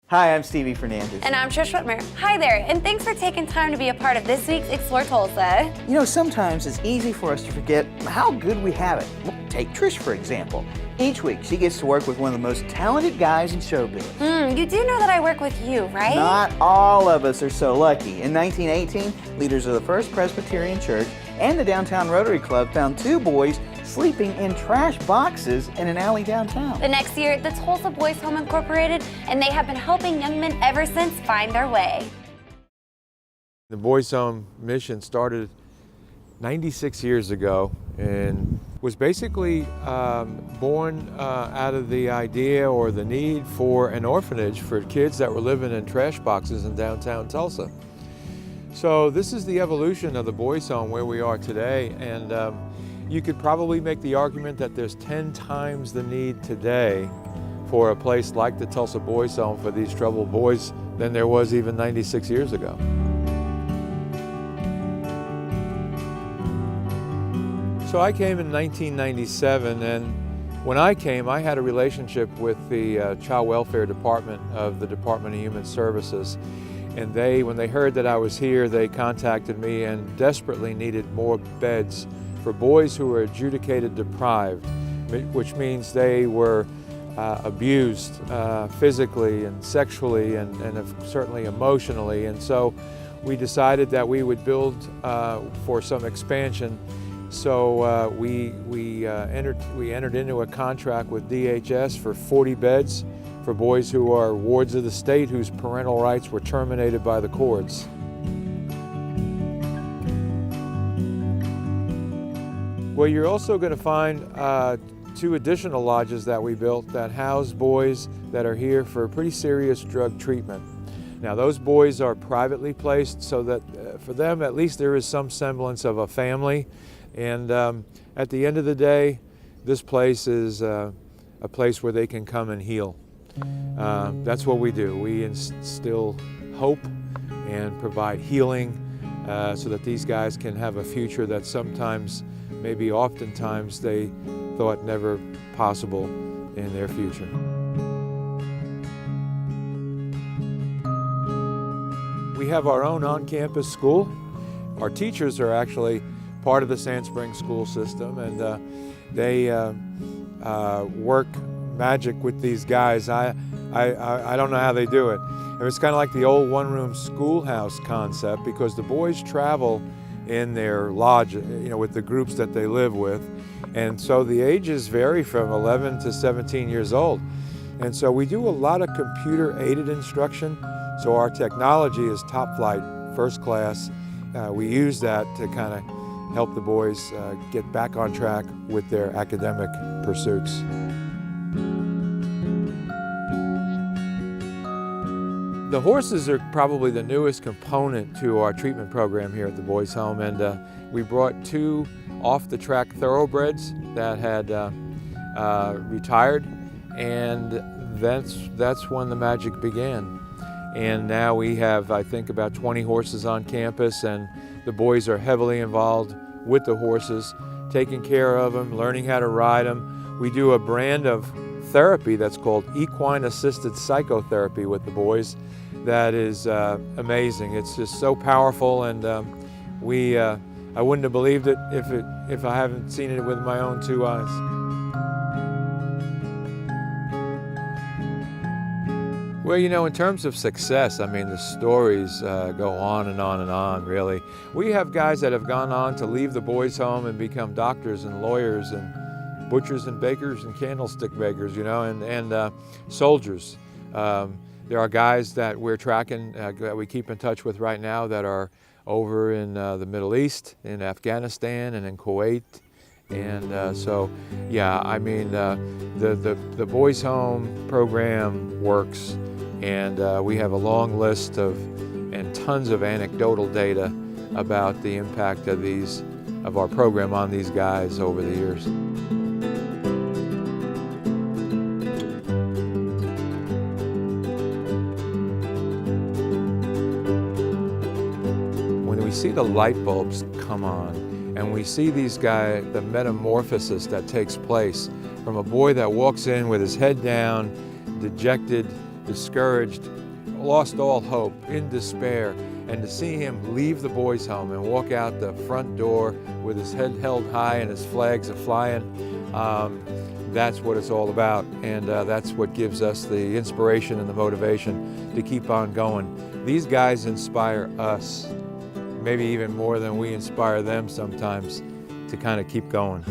Hi, I'm Stevie Fernandez. And I'm Trish Whitmer. Hi there, and thanks for taking time to be a part of this week's Explore Tulsa. You know, sometimes it's easy for us to forget how good we have it. Well, take Trish, for example. Each week, she gets to work with one of the most talented guys in showbiz. You do know that I work with you, right? Not all of us are so lucky. In 1918, leaders of the First Presbyterian Church and the Downtown Rotary Club found two boys sleeping in trash boxes in an alley downtown. The next year, the Tulsa Boys Home incorporated, and they have been helping young men ever since find their way. The Boys Home mission started 96 years ago and was basically born out of the idea or the need for an orphanage for kids that were living in trash boxes in downtown Tulsa. So this is the evolution of the Boys Home where we are today, and you could probably make the argument that there's 10 times the need today for a place like the Tulsa Boys Home for these troubled boys than there was even 96 years ago. So I came in 1997, and when I came, I had a relationship with the Child Welfare Department of the Department of Human Services. And when they heard that I was here, they contacted me and desperately needed more beds for boys who were adjudicated deprived, which means they were abused physically and sexually and certainly emotionally. And so we decided that we would build for some expansion. So we entered into a contract with DHS for 40 beds for boys who are wards of the state whose parental rights were terminated by the courts. Well, you're also going to find 2 additional lodges that we built that house boys that are here for pretty serious drug treatment. Now, those boys are privately placed so that for them at least there is some semblance of a family. And at the end of the day, this place is a place where they can come and heal. That's what we do. We instill hope and provide healing so that these guys can have a future that sometimes, maybe oftentimes, they thought never possible in their future. We have our own on-campus school. Our teachers are actually part of the Sand Springs school system, and they work magic with these guys. I don't know how they do it. And it's kind of like the old one-room schoolhouse concept, because the boys travel in their lodge, with the groups that they live with, and so the ages vary from 11 to 17 years old. And so we do a lot of computer-aided instruction. So our technology is top flight, first class. We use that to kind of help the boys get back on track with their academic pursuits. The horses are probably the newest component to our treatment program here at the Boys Home, and we brought 2 off-the-track thoroughbreds that had retired, and that's when the magic began. And now we have, I think, about 20 horses on campus, and the boys are heavily involved with the horses, taking care of them, learning how to ride them. We do a brand of therapy that's called equine-assisted psychotherapy with the boys that is amazing. It's just so powerful, and I wouldn't have believed it if I haven't seen it with my own 2 eyes. Well, in terms of success, I mean, the stories go on and on and on, really. We have guys that have gone on to leave the Boys Home and become doctors and lawyers and butchers and bakers and candlestick makers, and soldiers. There are guys that we're tracking, that we keep in touch with right now that are over in the Middle East, in Afghanistan and in Kuwait. And so, yeah, I mean, the Boys Home program works. And we have a long list and tons of anecdotal data about the impact of our program on these guys over the years. When we see the light bulbs come on, and we see these guys, the metamorphosis that takes place from a boy that walks in with his head down, dejected, discouraged, lost all hope, in despair, and to see him leave the boys' home and walk out the front door with his head held high and his flags are flying, that's what it's all about. And that's what gives us the inspiration and the motivation to keep on going. These guys inspire us, maybe even more than we inspire them sometimes, to kind of keep going.